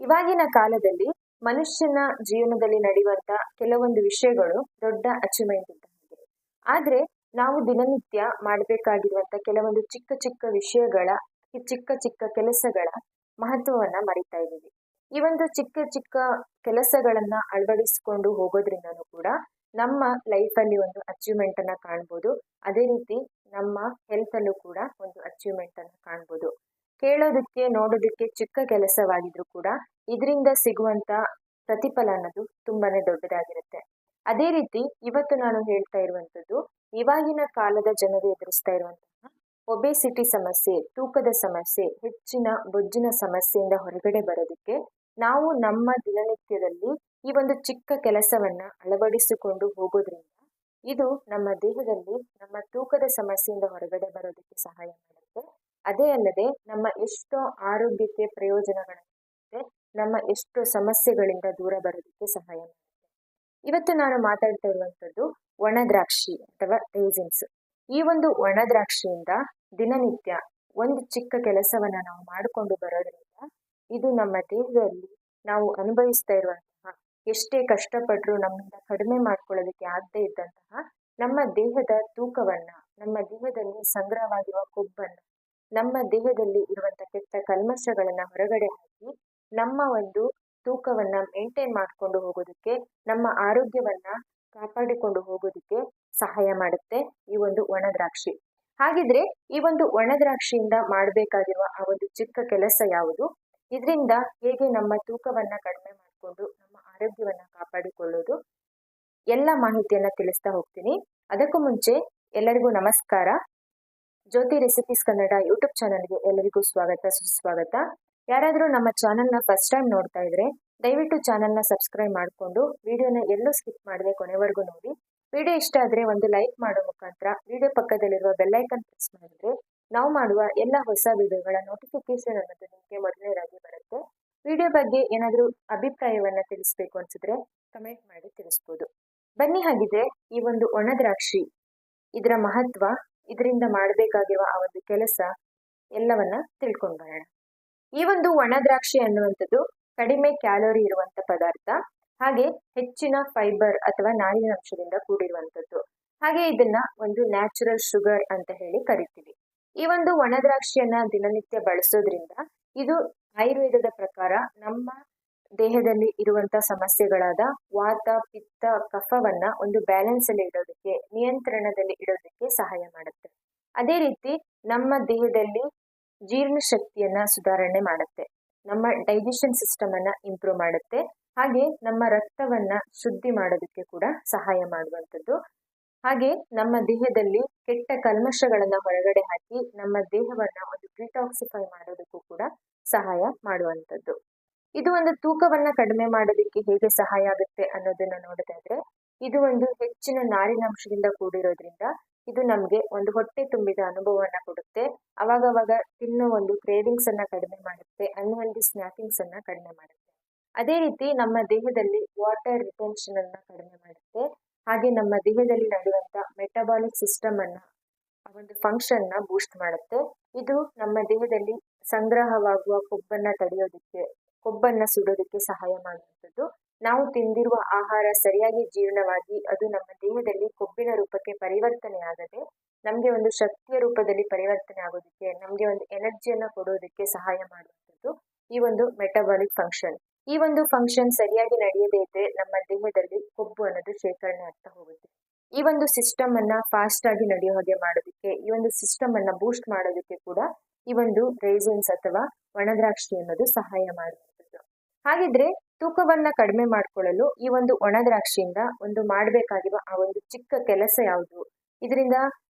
ಇವಾಗಿನ ಕಾಲದಲ್ಲಿ ಮನುಷ್ಯನ ಜೀವನದಲ್ಲಿ ನಡೆಯುವಂತ ಕೆಲವೊಂದು ವಿಷಯಗಳು ದೊಡ್ಡ ಅಚೀವ್ಮೆಂಟ್ ಇದ್ದ ಹಾಗೆ. ಆದ್ರೆ ನಾವು ದಿನನಿತ್ಯ ಮಾಡಬೇಕಾಗಿರುವಂತ ಕೆಲವೊಂದು ಚಿಕ್ಕ ಚಿಕ್ಕ ವಿಷಯಗಳ ಚಿಕ್ಕ ಚಿಕ್ಕ ಕೆಲಸಗಳ ಮಹತ್ವವನ್ನ ಮರಿತಾ ಇದ್ದೀವಿ. ಈ ಒಂದು ಚಿಕ್ಕ ಚಿಕ್ಕ ಕೆಲಸಗಳನ್ನ ಅಳವಡಿಸಿಕೊಂಡು ಹೋಗೋದ್ರಿಂದನೂ ಕೂಡ ನಮ್ಮ ಲೈಫ್ ಅಲ್ಲಿ ಒಂದು ಅಚೀವ್ಮೆಂಟ್ ಅನ್ನ ಕಾಣ್ಬೋದು. ಅದೇ ರೀತಿ ನಮ್ಮ ಹೆಲ್ತ್ ಅಲ್ಲೂ ಕೂಡ ಒಂದು ಅಚೀವ್ಮೆಂಟ್ ಅನ್ನ ಕಾಣ್ಬೋದು. ಕೇಳೋದಕ್ಕೆ ನೋಡೋದಕ್ಕೆ ಚಿಕ್ಕ ಕೆಲಸವಾಗಿದ್ರು ಕೂಡ ಇದರಿಂದ ಸಿಗುವಂತ ಪ್ರತಿಫಲ ಅನ್ನೋದು ತುಂಬಾನೇ ದೊಡ್ಡದಾಗಿರುತ್ತೆ. ಅದೇ ರೀತಿ ಇವತ್ತು ನಾನು ಹೇಳ್ತಾ ಇರುವಂತದ್ದು ಇವಾಗಿನ ಕಾಲದ ಜನರು ಎದುರಿಸ್ತಾ ಇರುವಂತಹ ಒಬೆಸಿಟಿ ಸಮಸ್ಯೆ, ತೂಕದ ಸಮಸ್ಯೆ, ಹೆಚ್ಚಿನ ಬೊಜ್ಜಿನ ಸಮಸ್ಯೆಯಿಂದ ಹೊರಗಡೆ ಬರೋದಕ್ಕೆ ನಾವು ನಮ್ಮ ದಿನನಿತ್ಯದಲ್ಲಿ ಈ ಒಂದು ಚಿಕ್ಕ ಕೆಲಸವನ್ನ ಅಳವಡಿಸಿಕೊಂಡು ಹೋಗೋದ್ರಿಂದ ಇದು ನಮ್ಮ ದೇಹದಲ್ಲಿ ನಮ್ಮ ತೂಕದ ಸಮಸ್ಯೆಯಿಂದ ಹೊರಗಡೆ ಬರೋದಕ್ಕೆ ಸಹಾಯ ಮಾಡುತ್ತೆ. ಅದೇ ಅಲ್ಲದೆ ನಮ್ಮ ಎಷ್ಟೋ ಆರೋಗ್ಯಕ್ಕೆ ಪ್ರಯೋಜನಗಳಾಗುತ್ತೆ, ನಮ್ಮ ಎಷ್ಟೋ ಸಮಸ್ಯೆಗಳಿಂದ ದೂರ ಬರೋದಕ್ಕೆ ಸಹಾಯ ಮಾಡುತ್ತೆ. ಇವತ್ತು ನಾನು ಮಾತಾಡ್ತಾ ಇರುವಂತದ್ದು ಒಣ ದ್ರಾಕ್ಷಿ ಅಥವಾ ರೇಸಿನ್ಸ್. ಈ ಒಂದು ಒಣ ದ್ರಾಕ್ಷಿಯಿಂದ ದಿನನಿತ್ಯ ಒಂದು ಚಿಕ್ಕ ಕೆಲಸವನ್ನ ನಾವು ಮಾಡಿಕೊಂಡು ಬರೋದ್ರಿಂದ ಇದು ನಮ್ಮ ದೇಹದಲ್ಲಿ ನಾವು ಅನುಭವಿಸ್ತಾ ಇರುವಂತಹ ಎಷ್ಟೇ ಕಷ್ಟಪಟ್ಟರು ನಮ್ಮಿಂದ ಕಡಿಮೆ ಮಾಡ್ಕೊಳ್ಳೋದಕ್ಕೆ ಆಗದೆ ಇದ್ದಂತಹ ನಮ್ಮ ದೇಹದ ತೂಕವನ್ನ, ನಮ್ಮ ದೇಹದಲ್ಲಿ ಸಂಗ್ರಹವಾಗಿರುವ ಕೊಬ್ಬನ್ನ, ನಮ್ಮ ದೇಹದಲ್ಲಿ ಇರುವಂತ ಕೆಟ್ಟ ಕಲ್ಮಶಗಳನ್ನ ಹೊರಗಡೆ ಹಾಕಿ ನಮ್ಮ ಒಂದು ತೂಕವನ್ನ ಮೇಂಟೈನ್ ಮಾಡ್ಕೊಂಡು ಹೋಗೋದಕ್ಕೆ, ನಮ್ಮ ಆರೋಗ್ಯವನ್ನ ಕಾಪಾಡಿಕೊಂಡು ಹೋಗೋದಕ್ಕೆ ಸಹಾಯ ಮಾಡುತ್ತೆ ಈ ಒಂದು ಒಣ ದ್ರಾಕ್ಷಿ. ಹಾಗಿದ್ರೆ ಈ ಒಂದು ಒಣ ದ್ರಾಕ್ಷಿಯಿಂದ ಮಾಡಬೇಕಾಗಿರುವ ಆ ಒಂದು ಚಿಕ್ಕ ಕೆಲಸ ಯಾವುದು? ಇದರಿಂದ ಹೇಗೆ ನಮ್ಮ ತೂಕವನ್ನ ಕಡಿಮೆ ಮಾಡಿಕೊಂಡು ನಮ್ಮ ಆರೋಗ್ಯವನ್ನ ಕಾಪಾಡಿಕೊಳ್ಳೋದು, ಎಲ್ಲ ಮಾಹಿತಿಯನ್ನ ತಿಳಿಸ್ತಾ ಹೋಗ್ತೀನಿ. ಅದಕ್ಕೂ ಮುಂಚೆ ಎಲ್ಲರಿಗೂ ನಮಸ್ಕಾರ. ಜ್ಯೋತಿ ರೆಸಿಪೀಸ್ ಕನ್ನಡ ಯೂಟ್ಯೂಬ್ ಚಾನಲ್ಗೆ ಎಲ್ಲರಿಗೂ ಸ್ವಾಗತ, ಸುಸ್ವಾಗತ. ಯಾರಾದರೂ ನಮ್ಮ ಚಾನಲ್ನ ಫಸ್ಟ್ ಟೈಮ್ ನೋಡ್ತಾ ಇದ್ರೆ ದಯವಿಟ್ಟು ಚಾನಲ್ನ ಸಬ್ಸ್ಕ್ರೈಬ್ ಮಾಡಿಕೊಂಡು ವಿಡಿಯೋನ ಎಲ್ಲೂ ಸ್ಕಿಪ್ ಮಾಡದೆ ಕೊನೆವರೆಗೂ ನೋಡಿ. ವಿಡಿಯೋ ಇಷ್ಟ ಆದ್ರೆ ಒಂದು ಲೈಕ್ ಮಾಡೋ ಮುಖಾಂತರ ವಿಡಿಯೋ ಪಕ್ಕದಲ್ಲಿರುವ ಬೆಲ್ಲೈಕನ್ ಪ್ರೆಸ್ ಮಾಡಿದ್ರೆ ನಾವು ಮಾಡುವ ಎಲ್ಲ ಹೊಸ ವಿಡಿಯೋಗಳ ನೋಟಿಫಿಕೇಶನ್ ಅನ್ನೋದು ನಿಮಗೆ ಮೊದಲನೇದಾಗಿ ಬರುತ್ತೆ. ವಿಡಿಯೋ ಬಗ್ಗೆ ಏನಾದರೂ ಅಭಿಪ್ರಾಯವನ್ನ ತಿಳಿಸ್ಬೇಕು ಅನ್ಸಿದ್ರೆ ಕಮೆಂಟ್ ಮಾಡಿ ತಿಳಿಸ್ಬೋದು. ಬನ್ನಿ, ಹಾಗಿದ್ರೆ ಈ ಒಂದು ಒಣ ದ್ರಾಕ್ಷಿ, ಇದರ ಮಹತ್ವ, ಇದರಿಂದ ಮಾಡಬೇಕಾಗಿರುವ ಆ ಒಂದು ಕೆಲಸ ಎಲ್ಲವನ್ನ ತಿಳ್ಕೊಂಡು ಬರೋಣ. ಈ ಒಂದು ಒಣ ದ್ರಾಕ್ಷಿ ಅನ್ನುವಂಥದ್ದು ಕಡಿಮೆ ಕ್ಯಾಲೋರಿ ಇರುವಂತ ಪದಾರ್ಥ, ಹಾಗೆ ಹೆಚ್ಚಿನ ಫೈಬರ್ ಅಥವಾ ನಾರಿನಾಂಶದಿಂದ ಕೂಡಿರುವಂಥದ್ದು. ಹಾಗೆ ಇದನ್ನ ಒಂದು ನ್ಯಾಚುರಲ್ ಶುಗರ್ ಅಂತ ಹೇಳಿ ಕರಿತೀವಿ. ಈ ಒಂದು ಒಣ ದ್ರಾಕ್ಷಿಯನ್ನ ದಿನನಿತ್ಯ ಬಳಸೋದ್ರಿಂದ ಇದು ಆಯುರ್ವೇದದ ಪ್ರಕಾರ ನಮ್ಮ ದೇಹದಲ್ಲಿ ಇರುವಂತ ಸಮಸ್ಯೆಗಳಾದ ವಾತ, ಪಿತ್ತ, ಕಫವನ್ನ ಒಂದು ಬ್ಯಾಲೆನ್ಸ್ ಅಲ್ಲಿ ಇಡೋದಕ್ಕೆ, ನಿಯಂತ್ರಣದಲ್ಲಿ ಇಡೋದಕ್ಕೆ ಸಹಾಯ ಮಾಡುತ್ತೆ. ಅದೇ ರೀತಿ ನಮ್ಮ ದೇಹದಲ್ಲಿ ಜೀರ್ಣ ಶಕ್ತಿಯನ್ನ ಸುಧಾರಣೆ ಮಾಡುತ್ತೆ, ನಮ್ಮ ಡೈಜೆಷನ್ ಸಿಸ್ಟಮ್ ಅನ್ನ ಇಂಪ್ರೂವ್ ಮಾಡುತ್ತೆ, ಹಾಗೆ ನಮ್ಮ ರಕ್ತವನ್ನ ಶುದ್ಧಿ ಮಾಡೋದಕ್ಕೆ ಕೂಡ ಸಹಾಯ ಮಾಡುವಂಥದ್ದು. ಹಾಗೆ ನಮ್ಮ ದೇಹದಲ್ಲಿ ಕೆಟ್ಟ ಕಲ್ಮಶಗಳನ್ನ ಹೊರಗಡೆ ಹಾಕಿ ನಮ್ಮ ದೇಹವನ್ನ ಒಂದು ಡಿಟಾಕ್ಸಿಫೈ ಮಾಡೋದಕ್ಕೂ ಕೂಡ ಸಹಾಯ ಮಾಡುವಂಥದ್ದು. ಇದು ಒಂದು ತೂಕವನ್ನ ಕಡಿಮೆ ಮಾಡೋದಕ್ಕೆ ಹೇಗೆ ಸಹಾಯ ಆಗುತ್ತೆ ಅನ್ನೋದನ್ನ ನೋಡೋದಾದ್ರೆ, ಇದು ಒಂದು ಹೆಚ್ಚಿನ ನಾರಿನಾಂಶದಿಂದ ಕೂಡಿರೋದ್ರಿಂದ ಇದು ನಮ್ಗೆ ಒಂದು ಹೊಟ್ಟೆ ತುಂಬಿದ ಅನುಭವವನ್ನ ಕೊಡುತ್ತೆ. ಅವಾಗವಾಗ ತಿನ್ನೋ ಒಂದು ಕ್ರೇವಿಂಗ್ಸ್ ಅನ್ನ ಕಡಿಮೆ ಮಾಡುತ್ತೆ, ಅನ್ಹೆಲ್ದಿ ಸ್ನ್ಯಾಕಿಂಗ್ಸ್ ಅನ್ನ ಕಡಿಮೆ ಮಾಡುತ್ತೆ. ಅದೇ ರೀತಿ ನಮ್ಮ ದೇಹದಲ್ಲಿ ವಾಟರ್ ರಿಟೆನ್ಷನ್ ಅನ್ನ ಕಡಿಮೆ ಮಾಡುತ್ತೆ. ಹಾಗೆ ನಮ್ಮ ದೇಹದಲ್ಲಿ ನಡೆಯುವಂತ ಮೆಟಬಾಲಿಕ್ ಸಿಸ್ಟಮ್ ಅನ್ನ, ಆ ಒಂದು ಫಂಕ್ಷನ್ ನ ಬೂಸ್ಟ್ ಮಾಡುತ್ತೆ. ಇದು ನಮ್ಮ ದೇಹದಲ್ಲಿ ಸಂಗ್ರಹವಾಗುವ ಕೊಬ್ಬನ್ನ ತಡೆಯೋದಕ್ಕೆ, ಕೊಬ್ಬನ್ನ ಸುಡೋದಕ್ಕೆ ಸಹಾಯ ಮಾಡುವಂಥದ್ದು. ನಾವು ತಿಂದಿರುವ ಆಹಾರ ಸರಿಯಾಗಿ ಜೀರ್ಣವಾಗಿ ಅದು ನಮ್ಮ ದೇಹದಲ್ಲಿ ಕೊಬ್ಬಿನ ರೂಪಕ್ಕೆ ಪರಿವರ್ತನೆ ಆಗದೆ ನಮ್ಗೆ ಒಂದು ಶಕ್ತಿಯ ರೂಪದಲ್ಲಿ ಪರಿವರ್ತನೆ ಆಗೋದಕ್ಕೆ, ನಮ್ಗೆ ಒಂದು ಎನರ್ಜಿಯನ್ನ ಕೊಡೋದಕ್ಕೆ ಸಹಾಯ ಮಾಡುವಂಥದ್ದು ಈ ಒಂದು ಮೆಟಬಾಲಿಕ್ ಫಂಕ್ಷನ್. ಈ ಒಂದು ಫಂಕ್ಷನ್ ಸರಿಯಾಗಿ ನಡೆಯದೇ ಇದ್ರೆ ನಮ್ಮ ದೇಹದಲ್ಲಿ ಕೊಬ್ಬು ಅನ್ನೋದು ಶೇಖರಣೆ ಆಗ್ತಾ ಹೋಗುತ್ತೆ. ಈ ಒಂದು ಸಿಸ್ಟಮ್ ಅನ್ನ ಫಾಸ್ಟ್ ಆಗಿ ನಡೆಯೋ ಹಾಗೆ ಮಾಡೋದಕ್ಕೆ, ಈ ಒಂದು ಸಿಸ್ಟಮ್ ಅನ್ನ ಬೂಸ್ಟ್ ಮಾಡೋದಕ್ಕೆ ಕೂಡ ಈ ಒಂದು ರೇಸಿನ್ಸ್ ಅಥವಾ ಒಣದ್ರಾಕ್ಷಿ ಅನ್ನೋದು ಸಹಾಯ ಮಾಡುವಂಥದ್ದು. ಹಾಗಿದ್ರೆ ತೂಕವನ್ನ ಕಡಿಮೆ ಮಾಡ್ಕೊಳ್ಳಲು ಈ ಒಂದು ಒಣದ್ರಾಕ್ಷಿಯಿಂದ ಒಂದು ಮಾಡಬೇಕಾಗಿರುವ ಆ ಒಂದು ಚಿಕ್ಕ ಕೆಲಸ ಯಾವುದು? ಇದರಿಂದ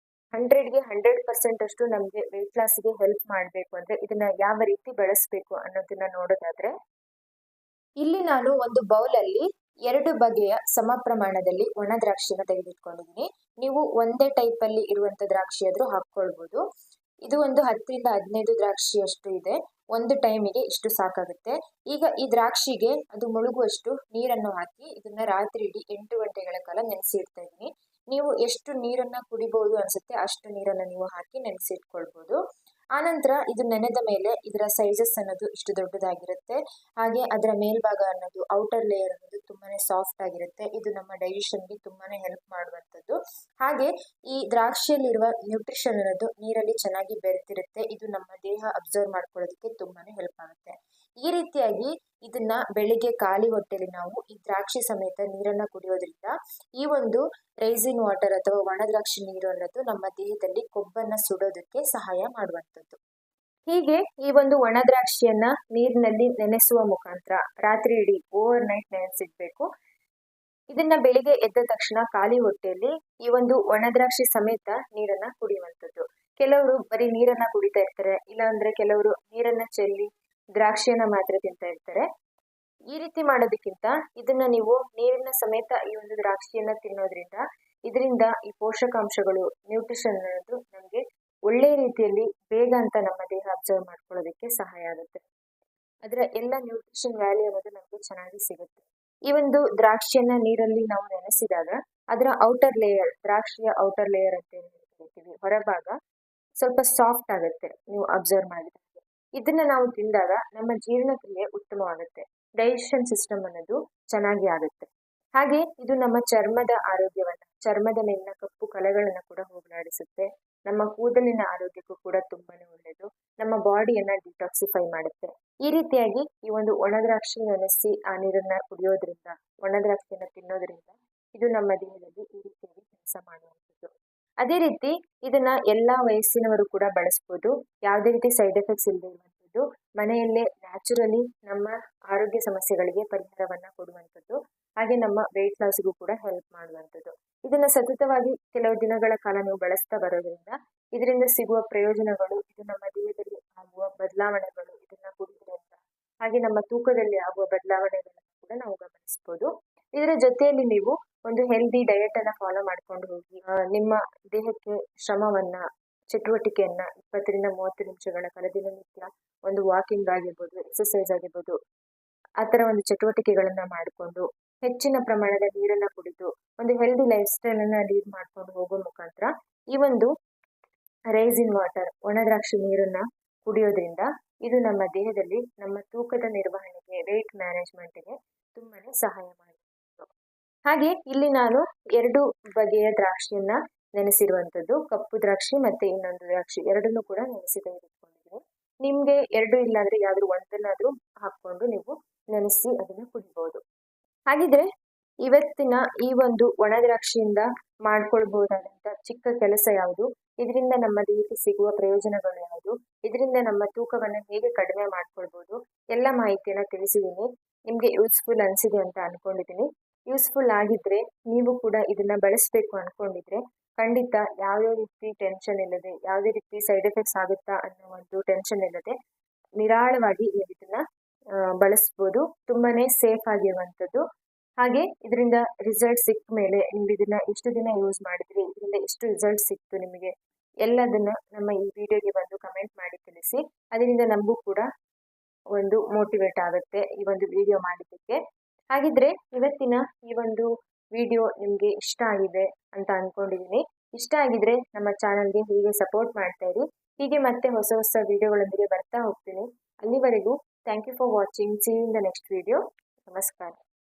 100ಗೆ 100% ಅಷ್ಟು ನಮ್ಗೆ ವೆಯ್ಟ್ ಲಾಸ್ಗೆ ಹೆಲ್ಪ್ ಮಾಡಬೇಕು ಅಂದ್ರೆ ಇದನ್ನ ಯಾವ ರೀತಿ ಬಳಸಬೇಕು ಅನ್ನೋದನ್ನ ನೋಡೋದಾದ್ರೆ, ಇಲ್ಲಿ ನಾನು ಒಂದು ಬೌಲಲ್ಲಿ 2 ಬಗೆಯ ಸಮ ಪ್ರಮಾಣದಲ್ಲಿ ಒಣ ದ್ರಾಕ್ಷಿನ ತೆಗೆದಿಟ್ಕೊಂಡಿದ್ದೀನಿ. ನೀವು ಒಂದೇ ಟೈಪ್ ಅಲ್ಲಿ ಇರುವಂತ ದ್ರಾಕ್ಷಿ ಆದ್ರೂ ಹಾಕೊಳ್ಬಹುದು. ಇದು ಒಂದು 10ರಿಂದ 15 ದ್ರಾಕ್ಷಿಯಷ್ಟು ಇದೆ. ಒಂದು ಟೈಮಿಗೆ ಇಷ್ಟು ಸಾಕಾಗುತ್ತೆ. ಈಗ ಈ ದ್ರಾಕ್ಷಿಗೆ ಅದು ಮುಳುಗುವಷ್ಟು ನೀರನ್ನು ಹಾಕಿ ಇದನ್ನ ರಾತ್ರಿ ಇಡೀ 8 ಗಂಟೆಗಳ ಕಾಲ ನೆನೆಸಿ ಇಡ್ತಾ ಇದ್ದೀನಿ. ನೀವು ಎಷ್ಟು ನೀರನ್ನ ಕುಡಿಬಹುದು ಅನ್ಸುತ್ತೆ ಅಷ್ಟು ನೀರನ್ನ ನೀವು ಹಾಕಿ ನೆನೆಸಿ ಇಟ್ಕೊಳ್ಬಹುದು. ಆನಂತರ ಇದು ನೆನೆದ ಮೇಲೆ ಇದರ ಸೈಜಸ್ ಅನ್ನೋದು ಇಷ್ಟು ದೊಡ್ಡದಾಗಿರುತ್ತೆ. ಹಾಗೆ ಅದರ ಮೇಲ್ಭಾಗ ಅನ್ನೋದು ಔಟರ್ ಲೇಯರ್ ಅನ್ನೋದು ತುಂಬಾನೇ ಸಾಫ್ಟ್ ಆಗಿರುತ್ತೆ. ಇದು ನಮ್ಮ ಡೈಜೆಷನ್ಗೆ ತುಂಬಾನೇ ಹೆಲ್ಪ್ ಮಾಡುವಂಥದ್ದು. ಹಾಗೆ ಈ ದ್ರಾಕ್ಷಿಯಲ್ಲಿರುವ ನ್ಯೂಟ್ರಿಷನ್ ಅನ್ನೋದು ನೀರಲ್ಲಿ ಚೆನ್ನಾಗಿ ಬೆರೆತಿರುತ್ತೆ. ಇದು ನಮ್ಮ ದೇಹ ಅಬ್ಸರ್ವ್ ಮಾಡ್ಕೊಳ್ಳೋದಕ್ಕೆ ತುಂಬಾನೇ ಹೆಲ್ಪ್ ಆಗುತ್ತೆ. ಈ ರೀತಿಯಾಗಿ ಇದನ್ನ ಬೆಳಿಗ್ಗೆ ಖಾಲಿ ಹೊಟ್ಟೆಲಿ ನಾವು ಈ ದ್ರಾಕ್ಷಿ ಸಮೇತ ನೀರನ್ನ ಕುಡಿಯೋದ್ರಿಂದ ಈ ಒಂದು ರೈಸಿನ್ ವಾಟರ್ ಅಥವಾ ಒಣ ದ್ರಾಕ್ಷಿ ನೀರು ಅನ್ನೋದು ನಮ್ಮ ದೇಹದಲ್ಲಿ ಕೊಬ್ಬನ್ನ ಸುಡೋದಕ್ಕೆ ಸಹಾಯ ಮಾಡುವಂಥದ್ದು. ಹೀಗೆ ಈ ಒಂದು ಒಣ ದ್ರಾಕ್ಷಿಯನ್ನ ನೀರಿನಲ್ಲಿ ನೆನೆಸುವ ಮುಖಾಂತರ ರಾತ್ರಿ ಇಡೀ ಓವರ್ ನೈಟ್ ನೆನೆಸಿಡ್ಬೇಕು. ಇದನ್ನ ಬೆಳಿಗ್ಗೆ ಎದ್ದ ತಕ್ಷಣ ಖಾಲಿ ಹೊಟ್ಟೆಯಲ್ಲಿ ಈ ಒಂದು ಒಣ ದ್ರಾಕ್ಷಿ ಸಮೇತ ನೀರನ್ನ ಕುಡಿಯುವಂಥದ್ದು. ಕೆಲವರು ಬರೀ ನೀರನ್ನ ಕುಡಿತಾ ಇರ್ತಾರೆ, ಇಲ್ಲಾಂದ್ರೆ ಕೆಲವರು ನೀರನ್ನ ಚೆಲ್ಲಿ ದ್ರಾಕ್ಷಿಯನ್ನ ಮಾತ್ರ ತಿಂತಾ ಇರ್ತಾರೆ. ಈ ರೀತಿ ಮಾಡೋದಕ್ಕಿಂತ ಇದನ್ನ ನೀವು ನೀರಿನ ಸಮೇತ ಈ ಒಂದು ದ್ರಾಕ್ಷಿಯನ್ನ ತಿನ್ನೋದ್ರಿಂದ ಇದರಿಂದ ಈ ಪೋಷಕಾಂಶಗಳು ನ್ಯೂಟ್ರಿಷನ್ ಅನ್ನೋದು ನಮಗೆ ಒಳ್ಳೆ ರೀತಿಯಲ್ಲಿ ಬೇಗ ಅಂತ ನಮ್ಮ ದೇಹ ಅಬ್ಸರ್ವ್ ಮಾಡ್ಕೊಳ್ಳೋದಕ್ಕೆ ಸಹಾಯ ಆಗುತ್ತೆ. ಅದರ ಎಲ್ಲ ನ್ಯೂಟ್ರಿಷನ್ ವ್ಯಾಲ್ಯೂ ಅನ್ನೋದು ನಮಗೆ ಚೆನ್ನಾಗಿ ಸಿಗುತ್ತೆ. ಈ ಒಂದು ದ್ರಾಕ್ಷಿಯನ್ನ ನೀರಲ್ಲಿ ನಾವು ನೆನೆಸಿದಾಗ ಅದರ ಔಟರ್ ಲೇಯರ್, ದ್ರಾಕ್ಷಿಯ ಔಟರ್ ಲೇಯರ್ ಅಂತ ಹೇಳ್ತೀವಿ, ಹೊರಭಾಗ ಸ್ವಲ್ಪ ಸಾಫ್ಟ್ ಆಗುತ್ತೆ. ನೀವು ಅಬ್ಸರ್ವ್ ಮಾಡಿದಾಗ ಇದನ್ನ ನಾವು ತಿಂದಾಗ ನಮ್ಮ ಜೀರ್ಣಕ್ರಿಯೆ ಉತ್ತಮವಾಗುತ್ತೆ. ಡೈಜೆಷನ್ ಸಿಸ್ಟಮ್ ಅನ್ನೋದು ಚೆನ್ನಾಗಿ ಆಗುತ್ತೆ. ಹಾಗೆ ಇದು ನಮ್ಮ ಚರ್ಮದ ಆರೋಗ್ಯವನ್ನ, ಚರ್ಮದ ಮೇಲಿನ ಕಪ್ಪು ಕಲೆಗಳನ್ನ ಕೂಡ ಹೋಗಲಾಡಿಸುತ್ತೆ. ನಮ್ಮ ಕೂದಲಿನ ಆರೋಗ್ಯಕ್ಕೂ ಕೂಡ ತುಂಬಾನೇ ಒಳ್ಳೆಯದು. ನಮ್ಮ ಬಾಡಿಯನ್ನ ಡಿಟಾಕ್ಸಿಫೈ ಮಾಡುತ್ತೆ. ಈ ರೀತಿಯಾಗಿ ಈ ಒಂದು ಒಣ ದ್ರಾಕ್ಷಿ ನೆನೆಸಿ ಆ ನೀರನ್ನ ಕುಡಿಯೋದ್ರಿಂದ, ಒಣ ದ್ರಾಕ್ಷಿಯನ್ನ ತಿನ್ನೋದ್ರಿಂದ ಇದು ನಮ್ಮ ದೇಹದಲ್ಲಿ ಈ ರೀತಿಯಾಗಿ ಕೆಲಸ ಮಾಡುವಂಥದ್ದು. ಅದೇ ರೀತಿ ಇದನ್ನ ಎಲ್ಲಾ ವಯಸ್ಸಿನವರು ಕೂಡ ಬಳಸ್ಬೋದು. ಯಾವುದೇ ರೀತಿ ಸೈಡ್ ಎಫೆಕ್ಟ್ಸ್ ಇಲ್ಲದೆ ಇರುವಂಥದ್ದು, ಮನೆಯಲ್ಲೇ ನ್ಯಾಚುರಲಿ ನಮ್ಮ ಆರೋಗ್ಯ ಸಮಸ್ಯೆಗಳಿಗೆ ಪರಿಹಾರವನ್ನ ಕೊಡುವಂಥದ್ದು. ಹಾಗೆ ನಮ್ಮ ವೆಯ್ಟ್ ಲಾಸ್ಗೂ ಕೂಡ ಹೆಲ್ಪ್ ಮಾಡುವಂಥದ್ದು. ಇದನ್ನ ಸತತವಾಗಿ ಕೆಲವು ದಿನಗಳ ಕಾಲ ನೀವು ಬಳಸ್ತಾ ಬರೋದ್ರಿಂದ ಇದರಿಂದ ಸಿಗುವ ಪ್ರಯೋಜನಗಳು, ಇದು ನಮ್ಮ ದೇಹದಲ್ಲಿ ಆಗುವ ಬದಲಾವಣೆಗಳು, ಇದನ್ನ ಕುಡಿಯೋದ್ರಿಂದ ಹಾಗೆ ನಮ್ಮ ತೂಕದಲ್ಲಿ ಆಗುವ ಬದಲಾವಣೆಗಳನ್ನು ಕೂಡ ನಾವು ಗಮನಿಸಬಹುದು. ಇದರ ಜೊತೆಯಲ್ಲಿ ನೀವು ಒಂದು ಹೆಲ್ದಿ ಡಯಟ್ ಅನ್ನ ಫಾಲೋ ಮಾಡ್ಕೊಂಡು ಹೋಗಿ ನಿಮ್ಮ ದೇಹಕ್ಕೆ ಶ್ರಮವನ್ನ, ಚಟುವಟಿಕೆಯನ್ನ 20ರಿಂದ 30 ನಿಮಿಷಗಳ ಕಾಲ ದಿನನಿತ್ಯ ಒಂದು ವಾಕಿಂಗ್ ಆಗಿರ್ಬೋದು, ಎಕ್ಸರ್ಸೈಸ್ ಆಗಿರ್ಬೋದು, ಆ ಥರ ಒಂದು ಚಟುವಟಿಕೆಗಳನ್ನ ಮಾಡಿಕೊಂಡು ಹೆಚ್ಚಿನ ಪ್ರಮಾಣದ ನೀರನ್ನ ಕುಡಿದು ಒಂದು ಹೆಲ್ದಿ ಲೈಫ್ ಸ್ಟೈಲ್ ಅನ್ನ ಲೀಡ್ ಮಾಡ್ಕೊಂಡು ಹೋಗೋ ಮುಖಾಂತರ ಈ ಒಂದು ರೈಸಿನ್ ವಾಟರ್, ಒಣ ದ್ರಾಕ್ಷಿ ನೀರನ್ನ ಕುಡಿಯೋದ್ರಿಂದ ಇದು ನಮ್ಮ ದೇಹದಲ್ಲಿ ನಮ್ಮ ತೂಕದ ನಿರ್ವಹಣೆಗೆ, ವೆಯ್ಟ್ ಮ್ಯಾನೇಜ್ಮೆಂಟ್ಗೆ ತುಂಬಾನೇ ಸಹಾಯ ಮಾಡುತ್ತೆ. ಹಾಗೆ ಇಲ್ಲಿ ನಾನು 2 ಬಗೆಯ ದ್ರಾಕ್ಷಿಯನ್ನ ನೆನೆಸಿರುವಂಥದ್ದು, ಕಪ್ಪು ದ್ರಾಕ್ಷಿ ಮತ್ತೆ ಇನ್ನೊಂದು ದ್ರಾಕ್ಷಿ, ಎರಡನ್ನೂ ಕೂಡ ನೆನೆಸಿ ತೆಗೆದುಕೊಂಡಿದ್ದೀನಿ. ನಿಮ್ಗೆ 2 ಇಲ್ಲಾಂದ್ರೆ ಯಾವ್ದಾದ್ರು ಒಂದನ್ನಾದ್ರೂ ಹಾಕೊಂಡು ನೀವು ನೆನೆಸಿ ಅದನ್ನ ಕುಡಿಬಹುದು. ಹಾಗಿದ್ರೆ ಇವತ್ತಿನ ಈ ಒಂದು ಒಣ ದ್ರಾಕ್ಷಿಯಿಂದ ಮಾಡ್ಕೊಳ್ಬಹುದಾದಂತ ಚಿಕ್ಕ ಕೆಲಸ ಯಾವುದು, ಇದರಿಂದ ನಮ್ಮ ದೇಹಕ್ಕೆ ಸಿಗುವ ಪ್ರಯೋಜನಗಳು ಯಾವುದು, ಇದರಿಂದ ನಮ್ಮ ತೂಕವನ್ನ ಹೇಗೆ ಕಡಿಮೆ ಮಾಡ್ಕೊಳ್ಬಹುದು, ಎಲ್ಲ ಮಾಹಿತಿಯನ್ನ ತಿಳಿಸಿದ್ದೀನಿ. ನಿಮ್ಗೆ ಯೂಸ್ಫುಲ್ ಅನ್ಸಿದೆ ಅಂತ ಅನ್ಕೊಂಡಿದ್ದೀನಿ. ಯೂಸ್ಫುಲ್ ಆಗಿದ್ರೆ ನೀವು ಕೂಡ ಇದನ್ನ ಬಳಸಬೇಕು ಅನ್ಕೊಂಡಿದ್ರೆ ಖಂಡಿತ ಯಾವುದೇ ರೀತಿ ಟೆನ್ಷನ್ ಇಲ್ಲದೆ, ಯಾವುದೇ ರೀತಿ ಸೈಡ್ ಎಫೆಕ್ಟ್ಸ್ ಆಗುತ್ತಾ ಅನ್ನೋ ಒಂದು ಟೆನ್ಷನ್ ಇಲ್ಲದೆ ನಿರಾಳವಾಗಿ ನೀವು ಇದನ್ನ ಬಳಸ್ಬೋದು. ತುಂಬಾನೇ ಸೇಫ್ ಆಗಿರುವಂಥದ್ದು. ಹಾಗೆ ಇದರಿಂದ ರಿಸಲ್ಟ್ ಸಿಕ್ಕ ಮೇಲೆ ನೀವು ಇದನ್ನ ಎಷ್ಟು ದಿನ ಯೂಸ್ ಮಾಡಿದ್ರಿ, ಇದರಿಂದ ಎಷ್ಟು ರಿಸಲ್ಟ್ ಸಿಕ್ತು ನಿಮಗೆ, ಎಲ್ಲದನ್ನ ನಮ್ಮ ಈ ವಿಡಿಯೋಗೆ ಬಂದು ಕಮೆಂಟ್ ಮಾಡಿ ತಿಳಿಸಿ. ಅದರಿಂದ ನಮಗೂ ಕೂಡ ಒಂದು ಮೋಟಿವೇಟ್ ಆಗುತ್ತೆ ಈ ಒಂದು ವಿಡಿಯೋ ಮಾಡಿದ್ದಕ್ಕೆ. ಹಾಗಿದ್ರೆ ಇವತ್ತಿನ ಈ ಒಂದು ವಿಡಿಯೋ ನಿಮ್ಗೆ ಇಷ್ಟ ಆಗಿದೆ ಅಂತ ಅನ್ಕೊಂಡಿದೀನಿ. ಇಷ್ಟ ಆಗಿದ್ರೆ ನಮ್ಮ ಚಾನಲ್ಗೆ ಹೀಗೆ ಸಪೋರ್ಟ್ ಮಾಡ್ತಾ ಇರಿ. ಹೀಗೆ ಮತ್ತೆ ಹೊಸ ಹೊಸ ವಿಡಿಯೋಗಳೊಂದಿಗೆ ಬರ್ತಾ ಹೋಗ್ತೀನಿ. ಅಲ್ಲಿವರೆಗೂ thank you for watching. See you in the next video. ನಮಸ್ಕಾರ.